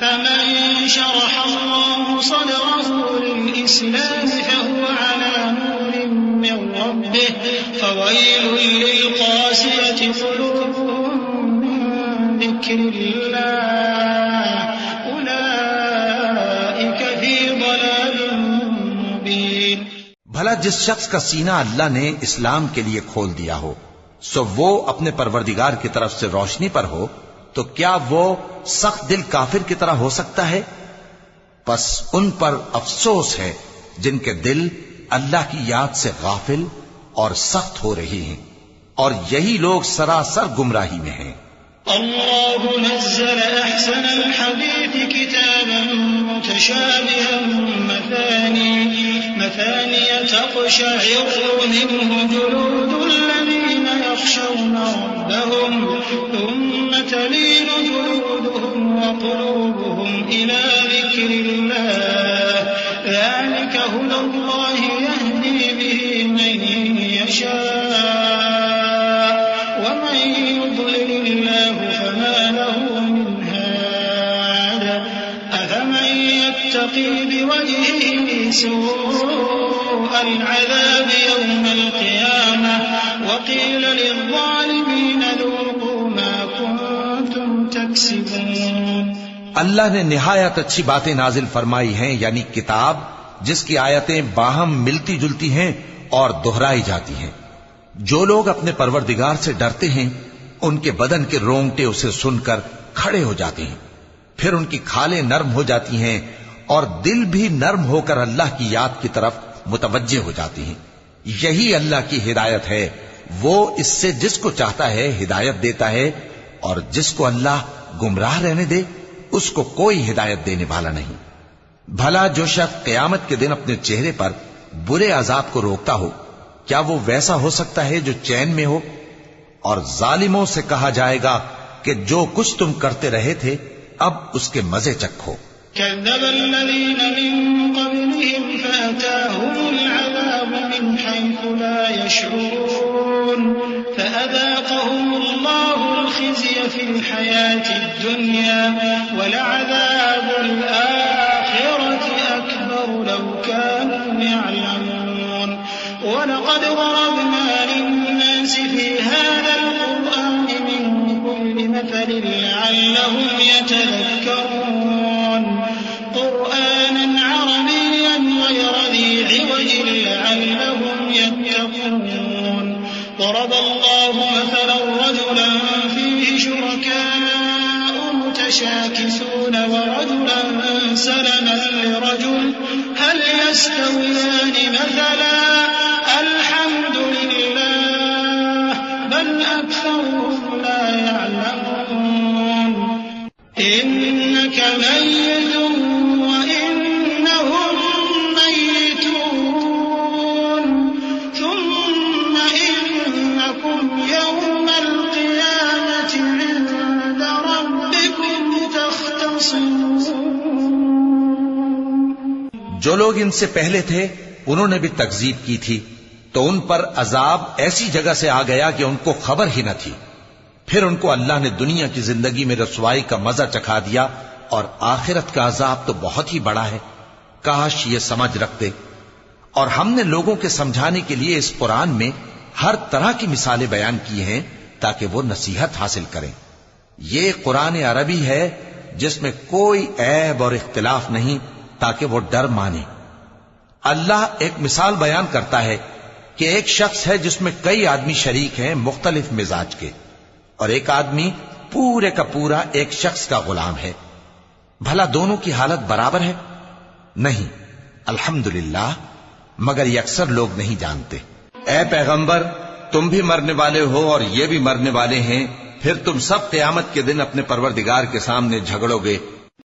أفمن شرح الله صدره للإسلام فهو على نور من ربه فويل للقاسية قلوبهم من ذكر الله أولئك في ضلال مبين. بھلا جس شخص کا سینہ اللہ نے اسلام کے لیے کھول دیا ہو سو وہ اپنے پروردگار کی طرف سے روشنی پر ہو تو کیا وہ سخت دل کافر کی طرح ہو سکتا ہے؟ پس ان پر افسوس ہے جن کے دل اللہ کی یاد سے غافل اور سخت ہو رہی ہیں، اور یہی لوگ سراسر گمراہی میں ہیں. اللہ نزل احسن الحدیث کتابا متشابها مثاني تقشعر منه جلود الذين يخشون ربهم ثم تلين جلودهم وقلوبهم إلى ذكر الله ذلك هدى الله يهدي به من يشاء ومن يضلل الله فما له من هاد أفمن يتقي بوجهه سوء العذاب يوم القيامة وقيل للظالمين ذوقوا ما كنتم تكسبون. اللہ نے نہایت اچھی باتیں نازل فرمائی ہیں، یعنی کتاب جس کی آیتیں باہم ملتی جلتی ہیں اور دہرائی جاتی ہیں. جو لوگ اپنے پروردگار سے ڈرتے ہیں ان کے بدن کے رونگٹے اسے سن کر کھڑے ہو جاتے ہیں، پھر ان کی کھالیں نرم ہو جاتی ہیں اور دل بھی نرم ہو کر اللہ کی یاد کی طرف متوجہ ہو جاتی ہیں. یہی اللہ کی ہدایت ہے، وہ اس سے جس کو چاہتا ہے ہدایت دیتا ہے، اور جس کو اللہ گمراہ رہنے دے اس کو کوئی ہدایت دینے والا نہیں. بھلا جو شخص قیامت کے دن اپنے چہرے پر برے عذاب کو روکتا ہو کیا وہ ویسا ہو سکتا ہے جو چین میں ہو؟ اور ظالموں سے کہا جائے گا کہ جو کچھ تم کرتے رہے تھے اب اس کے مزے چکھو. كذب الذين من قبلهم فأتاهم العذاب من حيث لا يشعرون فأذاقهم الله الخزي في الحياة الدنيا ولعذاب الآخرة أكبر لو كانوا يعلمون. ولقد ضربنا للناس في هذا القرآن من كل مثل لعلهم يتذكرون قرآنا عربيا غير ذي عوج لعلهم يتقون. ضرب الله مثلا رجلا فيه شركاء متشاكسون ورجلا سلما لرجل هل يستويان مثلا الحمد لله بل أكثرهم لا يعلمون. إنك ميت وإنهم ميتون ثم إنكم يوم القيامة عند ربكم تختصمون. جو لوگ ان سے پہلے تھے انہوں نے بھی تکذیب کی تھی تو ان پر عذاب ایسی جگہ سے آ گیا کہ ان کو خبر ہی نہ تھی. پھر ان کو اللہ نے دنیا کی زندگی میں رسوائی کا مزہ چکھا دیا اور آخرت کا عذاب تو بہت ہی بڑا ہے. کاش یہ سمجھ رکھتے. اور ہم نے لوگوں کے سمجھانے کے لیے اس قرآن میں ہر طرح کی مثالیں بیان کی ہیں تاکہ وہ نصیحت حاصل کریں. یہ قرآن عربی ہے جس میں کوئی عیب اور اختلاف نہیں تاکہ وہ ڈر مانے. اللہ ایک مثال بیان کرتا ہے کہ ایک شخص ہے جس میں کئی آدمی شریک ہیں مختلف مزاج کے، اور ایک آدمی پورے کا پورا ایک شخص کا غلام ہے. بھلا دونوں کی حالت برابر ہے؟ نہیں، الحمدللہ، مگر یہ اکثر لوگ نہیں جانتے. اے پیغمبر، تم بھی مرنے والے ہو اور یہ بھی مرنے والے ہیں، پھر تم سب قیامت کے دن اپنے پروردگار کے سامنے جھگڑو گے